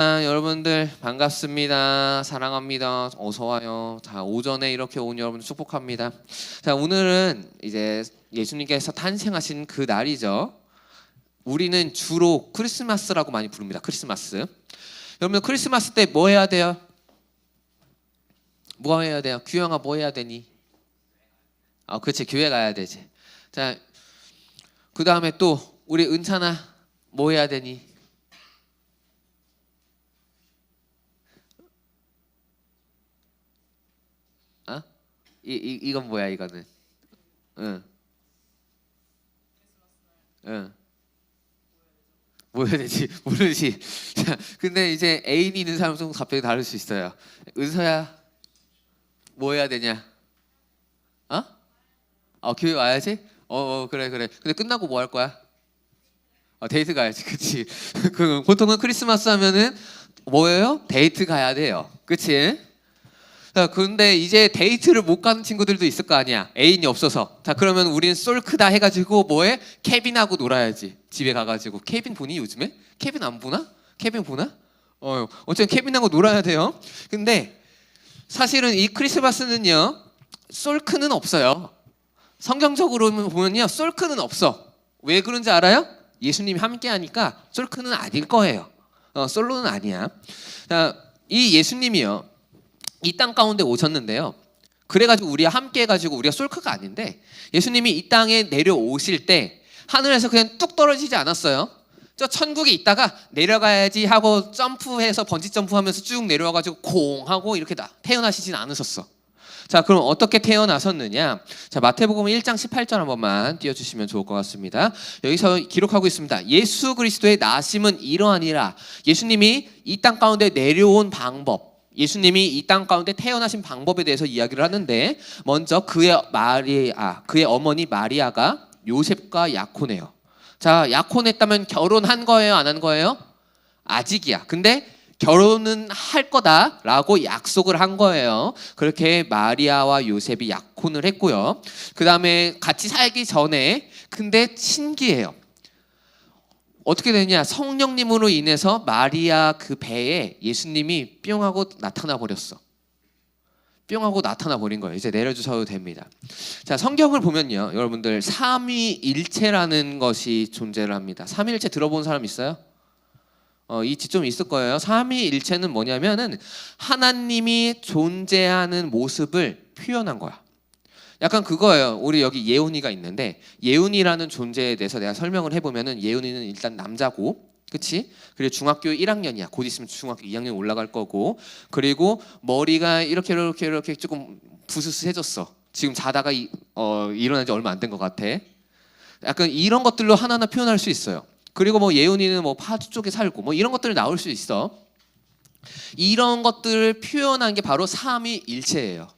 여러분들 반갑습니다. 사랑합니다. 어서 와요. 자, 오전에 이렇게 온 여러분 축복합니다. 자, 오늘은 이제 예수님께서 탄생하신 그 날이죠. 우리는 주로 크리스마스라고 많이 부릅니다. 크리스마스. 여러분 크리스마스 때 뭐 해야 돼요? 뭐 해야 돼요? 규영아 뭐 해야 되니? 그렇지, 교회 가야 되지. 자, 그 다음에 또 우리 은찬아 뭐 해야 되니? 이건 뭐야 이거는? 응, 응. 뭐 해야 되지? 모르지. 자, 근데 이제 애인이 있는 사람은 갑자기 다를 수 있어요. 은서야, 뭐 해야 되냐? 어? 교회 와야지? 그래. 근데 끝나고 뭐 할 거야? 데이트 가야지, 그치? 보통은 크리스마스 하면은 뭐예요? 데이트 가야 돼요, 그치? 자, 근데 이제 데이트를 못 가는 친구들도 있을 거 아니야. 애인이 없어서. 자, 그러면 우리는 솔크다 해가지고 뭐해? 케빈하고 놀아야지. 집에 가가지고. 케빈 보니 요즘에? 케빈 안 보나? 케빈 보나? 어쨌든 케빈하고 놀아야 돼요. 근데 사실은 이 크리스마스는요, 솔크는 없어요. 성경적으로 보면요, 솔크는 없어. 왜 그런지 알아요? 예수님이 함께 하니까 솔크는 아닐 거예요. 솔로는 아니야. 자, 이 예수님이요, 이 땅 가운데 오셨는데요. 그래가지고 우리와 함께 해가지고 우리가 솔크가 아닌데, 예수님이 이 땅에 내려오실 때 하늘에서 그냥 뚝 떨어지지 않았어요. 저 천국에 있다가 내려가야지 하고 점프해서 번지 점프하면서 쭉 내려와가지고 콩 하고 이렇게 태어나시진 않으셨어. 자, 그럼 어떻게 태어나셨느냐? 자, 마태복음 1장 18절 한 번만 띄워주시면 좋을 것 같습니다. 여기서 기록하고 있습니다. 예수 그리스도의 나심은 이러하니라. 예수님이 이 땅 가운데 내려온 방법, 예수님이 이 땅 가운데 태어나신 방법에 대해서 이야기를 하는데, 먼저 그의 어머니 마리아가 요셉과 약혼해요. 자, 약혼했다면 결혼한 거예요, 안 한 거예요? 아직이야. 근데 결혼은 할 거다라고 약속을 한 거예요. 그렇게 마리아와 요셉이 약혼을 했고요. 그 다음에 같이 살기 전에, 근데 신기해요. 어떻게 되냐? 성령님으로 인해서 마리아 그 배에 예수님이 뿅 하고 나타나 버렸어. 뿅 하고 나타나 버린 거예요. 이제 내려주셔도 됩니다. 자, 성경을 보면요, 여러분들 삼위일체라는 것이 존재를 합니다. 삼위일체 들어본 사람 있어요? 이 지점이 있을 거예요. 삼위일체는 뭐냐면은 하나님이 존재하는 모습을 표현한 거야. 약간 그거예요. 우리 여기 예훈이가 있는데, 예훈이라는 존재에 대해서 내가 설명을 해보면은, 예훈이는 일단 남자고, 그치? 그리고 중학교 1학년이야. 곧 있으면 중학교 2학년 올라갈 거고, 그리고 머리가 이렇게 조금 부스스해졌어. 지금 자다가 일어난 지 얼마 안 된 것 같아. 약간 이런 것들로 하나하나 표현할 수 있어요. 그리고 뭐 예훈이는 뭐 파주 쪽에 살고 뭐 이런 것들이 나올 수 있어. 이런 것들을 표현한 게 바로 삼위일체예요.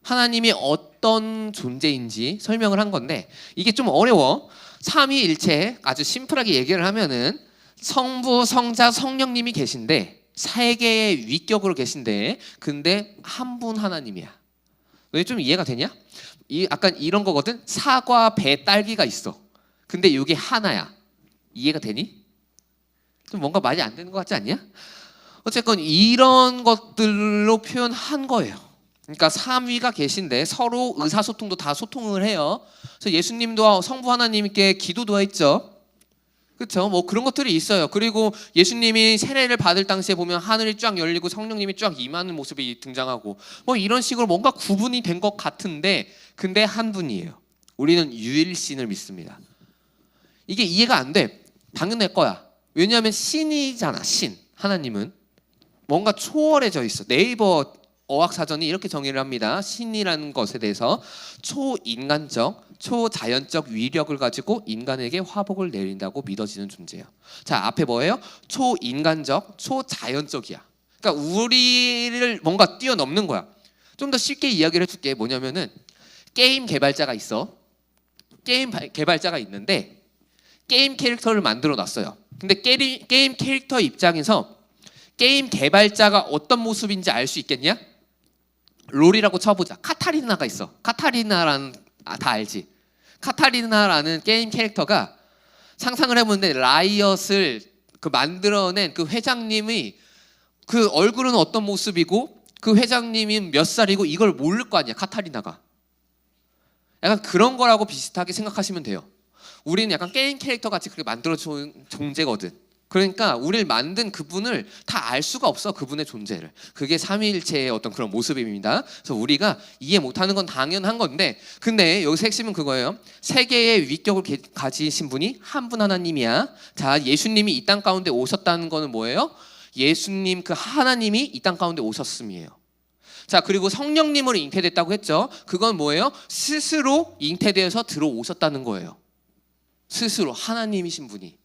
하나님이 어떤 존재인지 설명을 한 건데, 이게 좀 어려워. 삼위일체 아주 심플하게 얘기를 하면은 성부, 성자, 성령님이 계신데, 세 개의 위격으로 계신데, 근데 한 분 하나님이야. 왜 좀 이해가 되냐? 약간 이런 거거든. 사과, 배, 딸기가 있어. 근데 이게 하나야. 이해가 되니? 좀 뭔가 말이 안 되는 것 같지 않냐? 어쨌건 이런 것들로 표현한 거예요. 그러니까 삼위가 계신데 서로 의사소통도 다 소통을 해요. 그래서 예수님도 성부 하나님께 기도도 했죠. 그렇죠? 뭐 그런 것들이 있어요. 그리고 예수님이 세례를 받을 당시에 보면 하늘이 쫙 열리고 성령님이 쫙 임하는 모습이 등장하고, 뭐 이런 식으로 뭔가 구분이 된 것 같은데, 근데 한 분이에요. 우리는 유일신을 믿습니다. 이게 이해가 안 돼. 당연할 거야. 왜냐하면 신이잖아. 신. 하나님은 뭔가 초월해져 있어. 네이버 어학사전이 이렇게 정의를 합니다. 신이라는 것에 대해서 초인간적, 초자연적 위력을 가지고 인간에게 화복을 내린다고 믿어지는 존재예요. 자, 앞에 뭐예요? 초인간적, 초자연적이야. 그러니까 우리를 뭔가 뛰어넘는 거야. 좀 더 쉽게 이야기를 해줄게. 뭐냐면은 게임 개발자가 있어. 게임 개발자가 있는데 게임 캐릭터를 만들어 놨어요. 근데 게임 캐릭터 입장에서 게임 개발자가 어떤 모습인지 알 수 있겠냐? 롤이라고 쳐보자. 카타리나가 있어. 카타리나라는 다 알지? 카타리나라는 게임 캐릭터가, 상상을 해보는데 라이엇을 그 만들어낸 그 회장님이 그 얼굴은 어떤 모습이고 그 회장님이 몇 살이고 이걸 모를 거 아니야, 카타리나가. 약간 그런 거라고 비슷하게 생각하시면 돼요. 우리는 약간 게임 캐릭터 같이 그렇게 만들어준 존재거든. 그러니까 우리를 만든 그분을 다 알 수가 없어, 그분의 존재를. 그게 삼위일체의 어떤 그런 모습입니다. 그래서 우리가 이해 못하는 건 당연한 건데, 근데 여기서 핵심은 그거예요. 세계의 위격을 가지신 분이 한 분 하나님이야. 자, 예수님이 이 땅 가운데 오셨다는 거는 뭐예요? 예수님 그 하나님이 이 땅 가운데 오셨음이에요. 자, 그리고 성령님으로 잉태됐다고 했죠. 그건 뭐예요? 스스로 잉태되어서 들어오셨다는 거예요. 스스로 하나님이신 분이.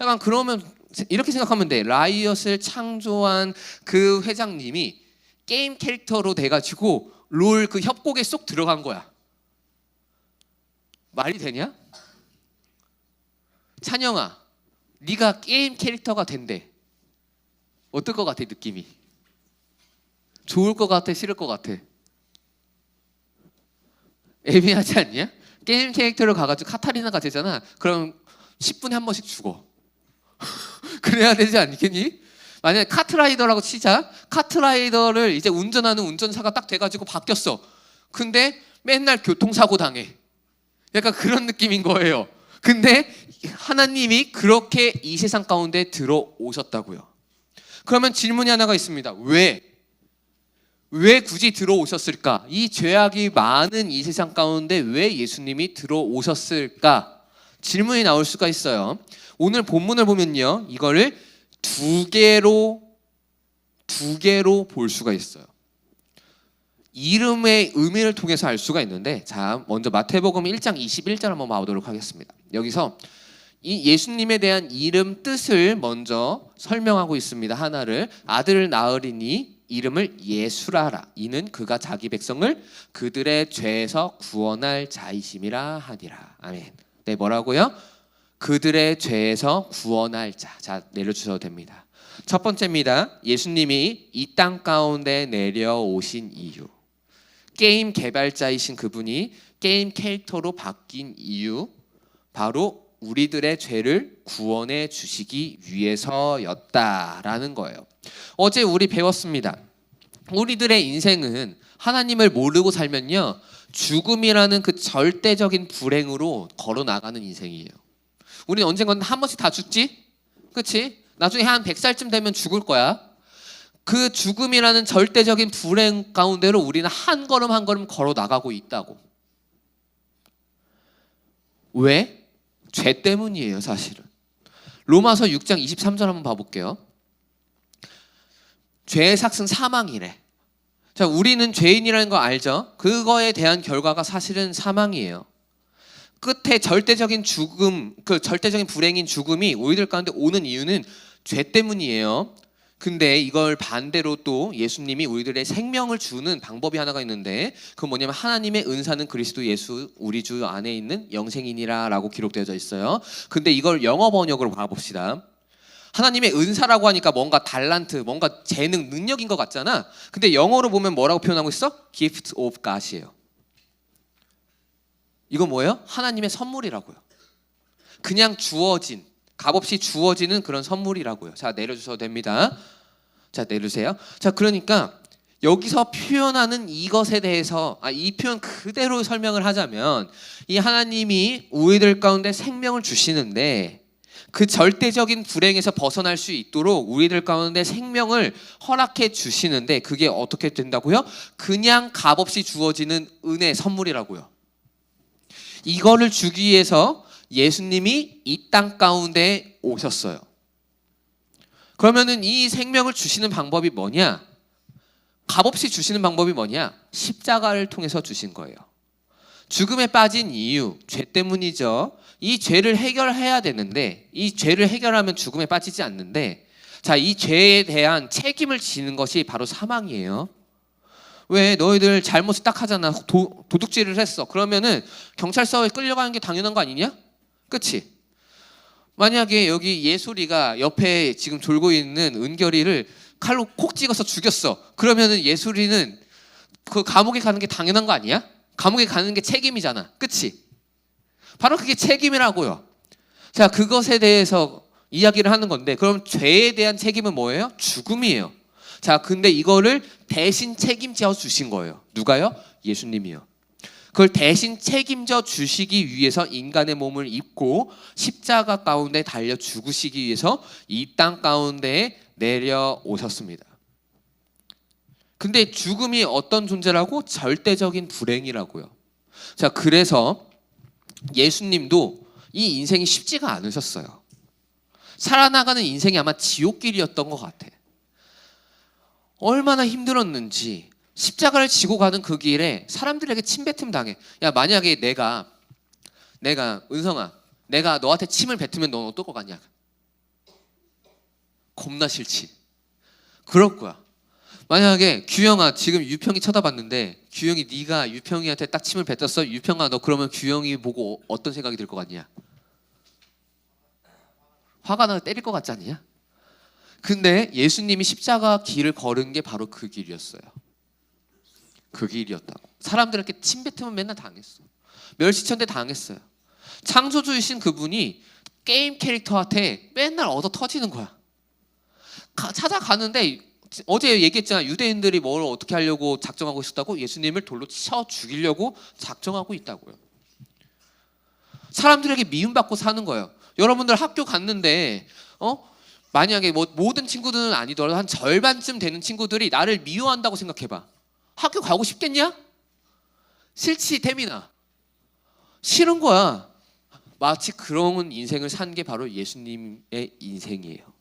약간 그러면 이렇게 생각하면 돼. 라이엇을 창조한 그 회장님이 게임 캐릭터로 돼가지고 롤 그 협곡에 쏙 들어간 거야. 말이 되냐? 찬영아, 네가 게임 캐릭터가 된대. 어떨 것 같아, 느낌이? 좋을 것 같아, 싫을 것 같아? 애매하지 않냐? 게임 캐릭터로 가가지고 카타리나가 되잖아. 그럼 10분에 한 번씩 죽어. 그래야 되지 않겠니? 만약에 카트라이더라고 치자. 카트라이더를 이제 운전하는 운전사가 딱 돼가지고 바뀌었어. 근데 맨날 교통사고 당해. 약간 그런 느낌인 거예요. 근데 하나님이 그렇게 이 세상 가운데 들어오셨다고요. 그러면 질문이 하나가 있습니다. 왜 굳이 들어오셨을까? 이 죄악이 많은 이 세상 가운데 왜 예수님이 들어오셨을까? 질문이 나올 수가 있어요. 오늘 본문을 보면요, 이거를 두 개로 볼 수가 있어요. 이름의 의미를 통해서 알 수가 있는데, 자, 먼저 마태복음 1장 21절 한번 봐보도록 하겠습니다. 여기서 이 예수님에 대한 이름 뜻을 먼저 설명하고 있습니다. 하나를, 아들을 낳으리니 이름을 예수라라. 이는 그가 자기 백성을 그들의 죄에서 구원할 자이심이라 하니라. 아멘. 네, 뭐라고요? 그들의 죄에서 구원할 자. 자, 내려주셔도 됩니다. 첫 번째입니다. 예수님이 이 땅 가운데 내려오신 이유. 게임 개발자이신 그분이 게임 캐릭터로 바뀐 이유, 바로 우리들의 죄를 구원해 주시기 위해서였다라는 거예요. 어제 우리 배웠습니다. 우리들의 인생은 하나님을 모르고 살면요, 죽음이라는 그 절대적인 불행으로 걸어 나가는 인생이에요. 우리는 언젠간 한 번씩 다 죽지? 그치? 나중에 한 100살쯤 되면 죽을 거야. 그 죽음이라는 절대적인 불행 가운데로 우리는 한 걸음 한 걸음 걸어 나가고 있다고. 왜? 죄 때문이에요, 사실은. 로마서 6장 23절 한번 봐볼게요. 죄의 삭은 사망이래. 자, 우리는 죄인이라는 거 알죠? 그거에 대한 결과가 사실은 사망이에요. 끝에 절대적인 죽음, 그 절대적인 불행인 죽음이 우리들 가운데 오는 이유는 죄 때문이에요. 근데 이걸 반대로 또 예수님이 우리들의 생명을 주는 방법이 하나가 있는데, 그건 뭐냐면 하나님의 은사는 그리스도 예수 우리 주 안에 있는 영생이니라 라고 기록되어져 있어요. 근데 이걸 영어 번역으로 봐봅시다. 하나님의 은사라고 하니까 뭔가 달란트, 뭔가 재능, 능력인 것 같잖아. 근데 영어로 보면 뭐라고 표현하고 있어? Gift of God이에요. 이건 뭐예요? 하나님의 선물이라고요. 그냥 주어진, 값없이 주어지는 그런 선물이라고요. 자, 내려주셔도 됩니다. 자, 내려주세요. 자, 그러니까 여기서 표현하는 이것에 대해서 이 표현 그대로 설명을 하자면, 이 하나님이 우리들 가운데 생명을 주시는데 그 절대적인 불행에서 벗어날 수 있도록 우리들 가운데 생명을 허락해 주시는데, 그게 어떻게 된다고요? 그냥 값없이 주어지는 은혜 선물이라고요. 이거를 주기 위해서 예수님이 이 땅 가운데 오셨어요. 그러면은 이 생명을 주시는 방법이 뭐냐? 값없이 주시는 방법이 뭐냐? 십자가를 통해서 주신 거예요. 죽음에 빠진 이유, 죄 때문이죠. 이 죄를 해결해야 되는데, 이 죄를 해결하면 죽음에 빠지지 않는데, 자, 이 죄에 대한 책임을 지는 것이 바로 사망이에요. 왜? 너희들 잘못을 딱 하잖아. 도둑질을 했어. 그러면은 경찰서에 끌려가는 게 당연한 거 아니냐? 그치? 만약에 여기 예술이가 옆에 지금 졸고 있는 은결이를 칼로 콕 찍어서 죽였어. 그러면은 예술이는 그 감옥에 가는 게 당연한 거 아니야? 감옥에 가는 게 책임이잖아. 그치? 바로 그게 책임이라고요. 자, 그것에 대해서 이야기를 하는 건데, 그럼 죄에 대한 책임은 뭐예요? 죽음이에요. 자, 근데 이거를 대신 책임져 주신 거예요. 누가요? 예수님이요. 그걸 대신 책임져 주시기 위해서 인간의 몸을 입고 십자가 가운데 달려 죽으시기 위해서 이 땅 가운데에 내려오셨습니다. 근데 죽음이 어떤 존재라고? 절대적인 불행이라고요. 자, 그래서 예수님도 이 인생이 쉽지가 않으셨어요. 살아나가는 인생이 아마 지옥길이었던 것 같아. 얼마나 힘들었는지 십자가를 지고 가는 그 길에 사람들에게 침뱉음 당해. 야, 만약에 내가 은성아, 내가 너한테 침을 뱉으면 넌 어떨 것 같냐? 겁나 싫지. 그럴 거야. 만약에 규영아, 지금 유평이 쳐다봤는데 규영이 네가 유평이한테 딱 침을 뱉었어. 유평아, 너 그러면 규영이 보고 어떤 생각이 들 것 같냐? 화가 나서 때릴 것 같지 않냐? 근데 예수님이 십자가 길을 걸은 게 바로 그 길이었어요. 그 길이었다고. 사람들에게 침뱉으면 맨날 당했어. 멸시천대 당했어요. 창조주이신 그분이 게임 캐릭터한테 맨날 얻어 터지는 거야. 찾아가는데 어제 얘기했잖아. 유대인들이 뭘 어떻게 하려고 작정하고 있었다고? 예수님을 돌로 쳐 죽이려고 작정하고 있다고요. 사람들에게 미움받고 사는 거예요. 여러분들 학교 갔는데 만약에 뭐 모든 친구들은 아니더라도 한 절반쯤 되는 친구들이 나를 미워한다고 생각해봐. 학교 가고 싶겠냐? 싫지, 태민아. 싫은 거야. 마치 그런 인생을 산 게 바로 예수님의 인생이에요.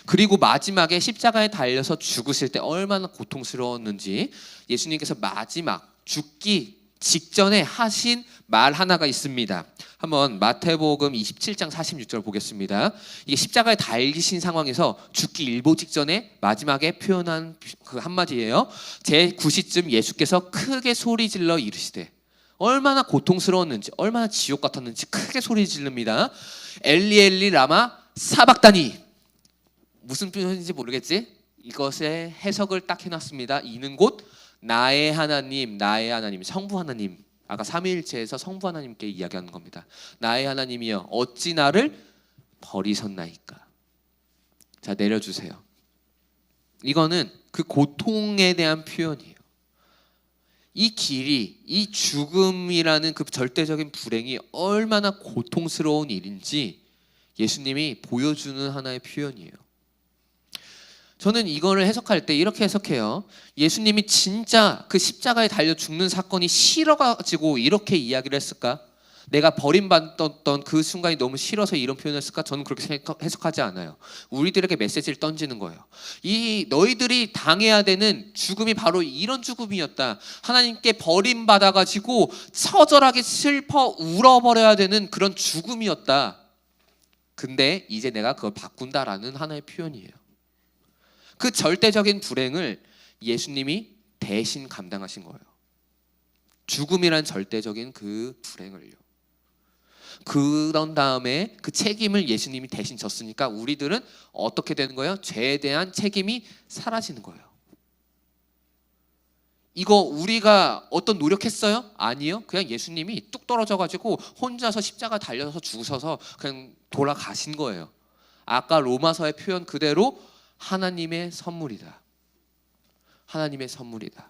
그리고 마지막에 십자가에 달려서 죽으실 때 얼마나 고통스러웠는지 예수님께서 마지막 죽기 직전에 하신 말 하나가 있습니다. 한번 마태복음 27장 46절 보겠습니다. 이게 십자가에 달리신 상황에서 죽기 일보 직전에 마지막에 표현한 그 한마디예요. 제9시쯤 예수께서 크게 소리질러 이르시되, 얼마나 고통스러웠는지, 얼마나 지옥 같았는지 크게 소리 지릅니다. 엘리 엘리 라마 사박다니. 무슨 표현인지 모르겠지? 이것의 해석을 딱 해놨습니다. 이는 곧 나의 하나님, 나의 하나님, 성부 하나님. 아까 삼위일체에서 성부 하나님께 이야기하는 겁니다. 나의 하나님이여, 어찌 나를 버리셨나이까. 자, 내려주세요. 이거는 그 고통에 대한 표현이에요. 이 길이, 이 죽음이라는 그 절대적인 불행이 얼마나 고통스러운 일인지 예수님이 보여주는 하나의 표현이에요. 저는 이거를 해석할 때 이렇게 해석해요. 예수님이 진짜 그 십자가에 달려 죽는 사건이 싫어가지고 이렇게 이야기를 했을까? 내가 버림받았던 그 순간이 너무 싫어서 이런 표현을 했을까? 저는 그렇게 해석하지 않아요. 우리들에게 메시지를 던지는 거예요. 이 너희들이 당해야 되는 죽음이 바로 이런 죽음이었다. 하나님께 버림받아가지고 처절하게 슬퍼 울어버려야 되는 그런 죽음이었다. 근데 이제 내가 그걸 바꾼다라는 하나의 표현이에요. 그 절대적인 불행을 예수님이 대신 감당하신 거예요. 죽음이란 절대적인 그 불행을요. 그런 다음에 그 책임을 예수님이 대신 졌으니까 우리들은 어떻게 되는 거예요? 죄에 대한 책임이 사라지는 거예요. 이거 우리가 어떤 노력했어요? 아니요. 그냥 예수님이 뚝 떨어져가지고 혼자서 십자가 달려서 죽으셔서 그냥 돌아가신 거예요. 아까 로마서의 표현 그대로 하나님의 선물이다. 하나님의 선물이다.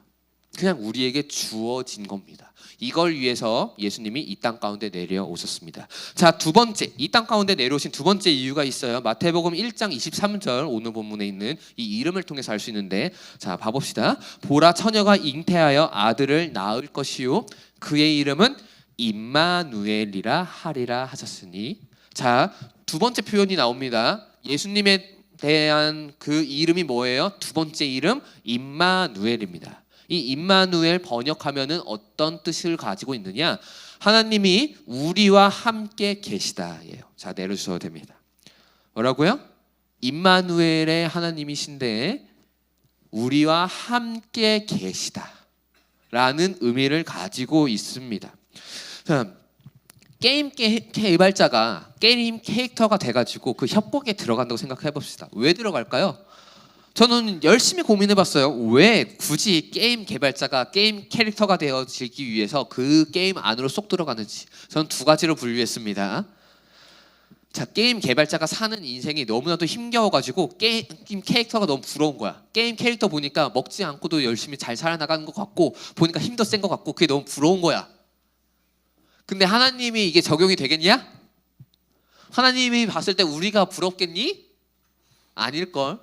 그냥 우리에게 주어진 겁니다. 이걸 위해서 예수님이 이 땅 가운데 내려오셨습니다. 자, 두 번째, 이 땅 가운데 내려오신 두 번째 이유가 있어요. 마태복음 1장 23절 오늘 본문에 있는 이 이름을 통해서 알 수 있는데, 자, 봐봅시다. 보라, 처녀가 잉태하여 아들을 낳을 것이요 그의 이름은 임마누엘이라 하리라 하셨으니. 자, 두 번째 표현이 나옵니다. 예수님에 대한 그 이름이 뭐예요? 두 번째 이름 임마누엘입니다. 이 임마누엘 번역하면은 어떤 뜻을 가지고 있느냐? 하나님이 우리와 함께 계시다예요. 자, 내려주셔도 됩니다. 뭐라고요? 임마누엘의 하나님이신데 우리와 함께 계시다라는 의미를 가지고 있습니다. 자, 게임 개발자가 게임 캐릭터가 돼가지고 그 협곡에 들어간다고 생각해 봅시다. 왜 들어갈까요? 저는 열심히 고민해봤어요. 왜 굳이 게임 개발자가 게임 캐릭터가 되어지기 위해서 그 게임 안으로 쏙 들어가는지. 저는 두 가지로 분류했습니다. 자, 게임 개발자가 사는 인생이 너무나도 힘겨워가지고 게임 캐릭터가 너무 부러운 거야. 게임 캐릭터 보니까 먹지 않고도 열심히 잘 살아나가는 것 같고 보니까 힘도 센 것 같고 그게 너무 부러운 거야. 근데 하나님이 이게 적용이 되겠냐? 하나님이 봤을 때 우리가 부럽겠니? 아닐걸.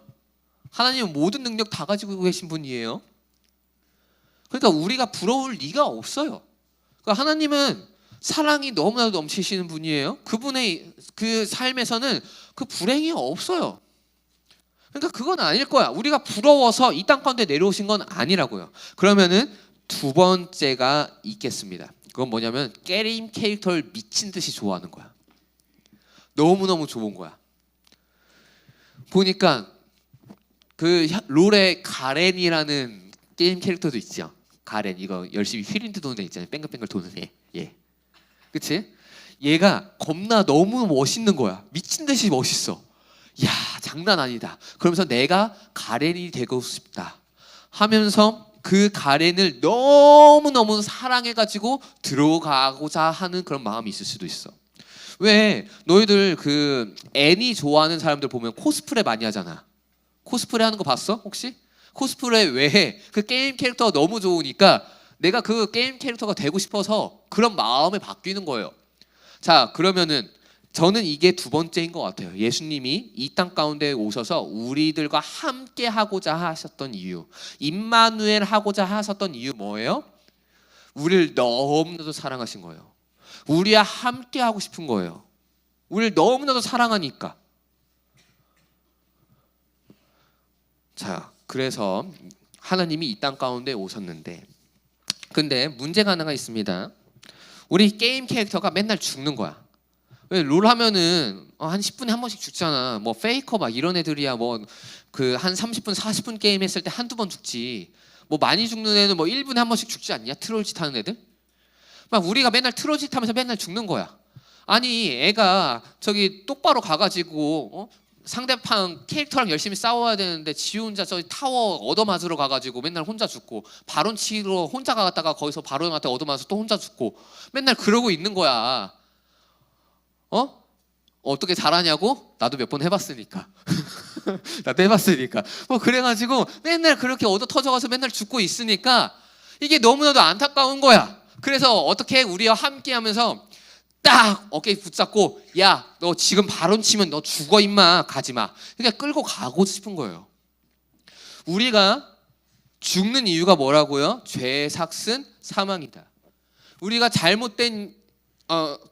하나님은 모든 능력 다 가지고 계신 분이에요. 그러니까 우리가 부러울 리가 없어요. 그러니까 하나님은 사랑이 너무나도 넘치시는 분이에요. 그분의 그 삶에서는 그 불행이 없어요. 그러니까 그건 아닐 거야. 우리가 부러워서 이 땅 가운데 내려오신 건 아니라고요. 그러면은 두 번째가 있겠습니다. 그건 뭐냐면 게임 캐릭터를 미친 듯이 좋아하는 거야. 너무너무 좋은 거야. 보니까 그 롤의 가렌이라는 게임 캐릭터도 있죠. 가렌, 이거 열심히 휘린드 도는 애 있잖아요. 뺑글뺑글 도는 애. 예. 그치? 얘가 겁나 너무 멋있는 거야. 미친 듯이 멋있어. 야, 장난 아니다. 그러면서 내가 가렌이 되고 싶다 하면서 그 가렌을 너무너무 사랑해가지고 들어가고자 하는 그런 마음이 있을 수도 있어. 왜 너희들 그 애니 좋아하는 사람들 보면 코스프레 많이 하잖아. 코스프레 하는 거 봤어? 혹시? 코스프레 왜 해? 그 게임 캐릭터가 너무 좋으니까 내가 그 게임 캐릭터가 되고 싶어서 그런 마음이 바뀌는 거예요. 자, 그러면은 저는 이게 두 번째인 것 같아요. 예수님이 이 땅 가운데 오셔서 우리들과 함께 하고자 하셨던 이유, 임마누엘 하고자 하셨던 이유 뭐예요? 우리를 너무나도 사랑하신 거예요. 우리와 함께 하고 싶은 거예요. 우리를 너무나도 사랑하니까. 자, 그래서 하나님이 이 땅 가운데 오셨는데, 근데 문제가 하나가 있습니다. 우리 게임 캐릭터가 맨날 죽는 거야. 왜 롤 하면은 한 10분에 한 번씩 죽잖아. 뭐 페이커 막 이런 애들이야 뭐 그 한 30분 40분 게임 했을 때 한두 번 죽지. 뭐 많이 죽는 애는 뭐 1분에 한 번씩 죽지 않냐? 트롤짓 하는 애들. 막 우리가 맨날 트롤짓 하면서 맨날 죽는 거야. 아니 애가 저기 똑바로 가가지고 상대방 캐릭터랑 열심히 싸워야 되는데 지 혼자 저 타워 얻어맞으러 가가지고 맨날 혼자 죽고, 바론 치러 혼자 가다가 거기서 바론한테 얻어맞아서 또 혼자 죽고 맨날 그러고 있는 거야. 어떻게 잘하냐고? 나도 몇 번 해봤으니까. 나도 해봤으니까. 뭐 그래가지고 맨날 그렇게 얻어 터져가서 맨날 죽고 있으니까 이게 너무나도 안타까운 거야. 그래서 어떻게 우리와 함께하면서 딱 어깨에 붙잡고, 야, 너 지금 바론 치면 너 죽어 임마, 가지마. 그러니까 끌고 가고 싶은 거예요. 우리가 죽는 이유가 뭐라고요? 죄 삭슨 사망이다. 우리가 잘못된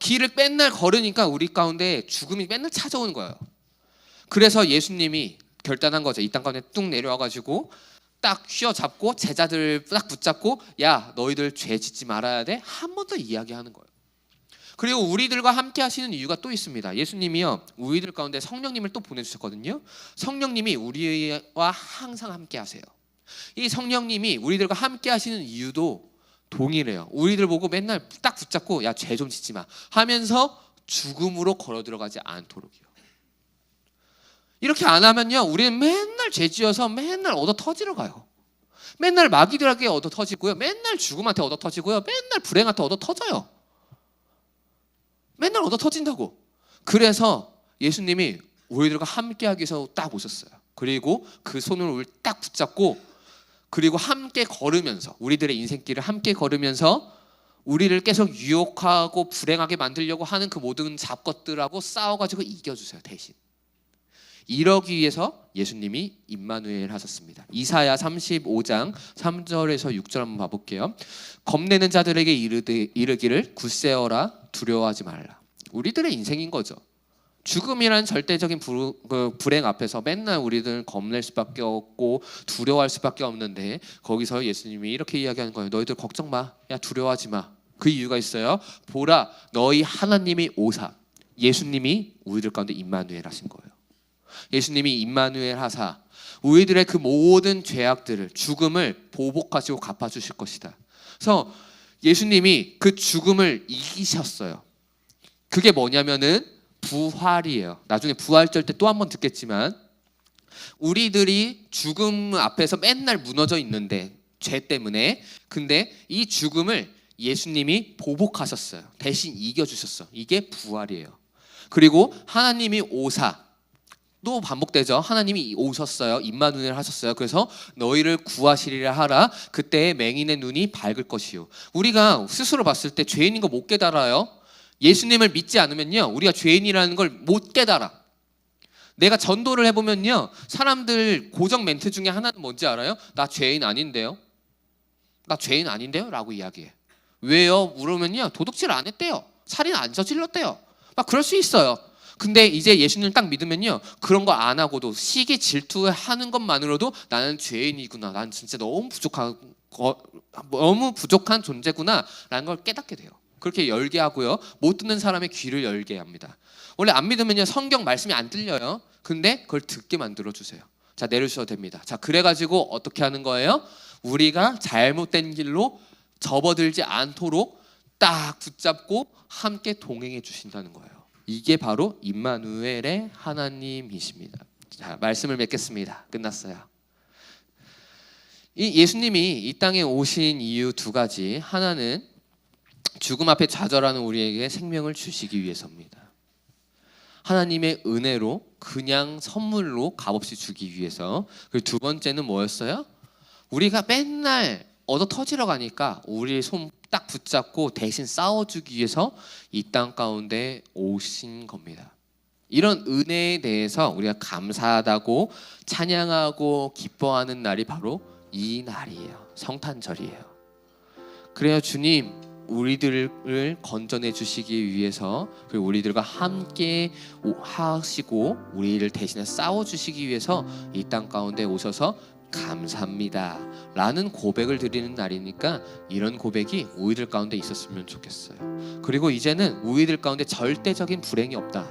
길을 맨날 걸으니까 우리 가운데 죽음이 맨날 찾아오는 거예요. 그래서 예수님이 결단한 거죠. 이 땅 가운데 뚝 내려와가지고 딱 휘어잡고 제자들 딱 붙잡고, 야, 너희들 죄 짓지 말아야 돼. 한 번 더 이야기하는 거예요. 그리고 우리들과 함께 하시는 이유가 또 있습니다. 예수님이요, 우리들 가운데 성령님을 또 보내주셨거든요. 성령님이 우리와 항상 함께 하세요. 이 성령님이 우리들과 함께 하시는 이유도 동일해요. 우리들 보고 맨날 딱 붙잡고, 야, 죄 좀 짓지 마 하면서 죽음으로 걸어 들어가지 않도록이요. 이렇게 안 하면요, 우리는 맨날 죄 지어서 맨날 얻어 터지러 가요. 맨날 마귀들에게 얻어 터지고요, 맨날 죽음한테 얻어 터지고요, 맨날 불행한테 얻어 터져요. 맨날 얻어 터진다고. 그래서 예수님이 우리들과 함께 하기 위해서 딱 오셨어요. 그리고 그 손을 우리 딱 붙잡고, 그리고 함께 걸으면서, 우리들의 인생길을 함께 걸으면서 우리를 계속 유혹하고 불행하게 만들려고 하는 그 모든 잡것들하고 싸워가지고 이겨주세요. 대신 이러기 위해서 예수님이 임마누엘 하셨습니다. 이사야 35장 3절에서 6절 한번 봐볼게요. 겁내는 자들에게 이르기를 굳세어라, 두려워하지 말라. 우리들의 인생인 거죠. 죽음이라는 절대적인 불행 앞에서 맨날 우리들은 겁낼 수밖에 없고 두려워할 수밖에 없는데, 거기서 예수님이 이렇게 이야기하는 거예요. 너희들 걱정 마. 야, 두려워하지 마. 그 이유가 있어요. 보라, 너희 하나님이 오사. 예수님이 우리들 가운데 임마누엘 하신 거예요. 예수님이 임마누엘 하사 우리들의 그 모든 죄악들을, 죽음을 보복하시고 갚아주실 것이다. 그래서 예수님이 그 죽음을 이기셨어요. 그게 뭐냐면은 부활이에요. 나중에 부활절 때 또 한 번 듣겠지만, 우리들이 죽음 앞에서 맨날 무너져 있는데 죄 때문에, 근데 이 죽음을 예수님이 보복하셨어요. 대신 이겨주셨어. 이게 부활이에요. 그리고 하나님이 오사 또 반복되죠. 하나님이 오셨어요. 임마누엘 하셨어요. 그래서 너희를 구하시리라 하라. 그때 맹인의 눈이 밝을 것이요. 우리가 스스로 봤을 때 죄인인 거 못 깨달아요. 예수님을 믿지 않으면요, 우리가 죄인이라는 걸 못 깨달아. 내가 전도를 해보면요, 사람들 고정 멘트 중에 하나는 뭔지 알아요? 나 죄인 아닌데요? 나 죄인 아닌데요? 라고 이야기해. 왜요? 물으면요, 도둑질 안 했대요. 살인 안 저질렀대요. 막 그럴 수 있어요. 근데 이제 예수님을 딱 믿으면요, 그런 거 안 하고도 시기 질투하는 것만으로도 나는 죄인이구나, 난 진짜 너무 부족한 존재구나 라는 걸 깨닫게 돼요. 그렇게 열게 하고요, 못 듣는 사람의 귀를 열게 합니다. 원래 안 믿으면요, 성경 말씀이 안 들려요. 근데 그걸 듣게 만들어 주세요. 자, 내려주셔도 됩니다. 자, 그래가지고 어떻게 하는 거예요? 우리가 잘못된 길로 접어들지 않도록 딱 붙잡고 함께 동행해 주신다는 거예요. 이게 바로 임마누엘의 하나님이십니다. 자, 말씀을 맺겠습니다. 끝났어요. 이 예수님이 이 땅에 오신 이유 두 가지. 하나는 죽음 앞에 좌절하는 우리에게 생명을 주시기 위해서입니다. 하나님의 은혜로 그냥 선물로 값없이 주기 위해서. 그리고 두 번째는 뭐였어요? 우리가 맨날 얻어 터지러 가니까 우리의 손 딱 붙잡고 대신 싸워주기 위해서 이 땅 가운데 오신 겁니다. 이런 은혜에 대해서 우리가 감사하다고 찬양하고 기뻐하는 날이 바로 이 날이에요. 성탄절이에요. 그래요, 주님 우리들을 건져내 주시기 위해서, 그리고 우리들과 함께 하시고 우리를 대신해 싸워주시기 위해서 이 땅 가운데 오셔서 감사합니다 라는 고백을 드리는 날이니까 이런 고백이 우리들 가운데 있었으면 좋겠어요. 그리고 이제는 우리들 가운데 절대적인 불행이 없다,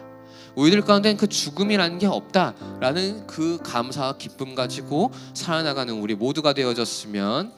우리들 가운데는 그 죽음이라는 게 없다라는 그 감사와 기쁨 가지고 살아나가는 우리 모두가 되어졌으면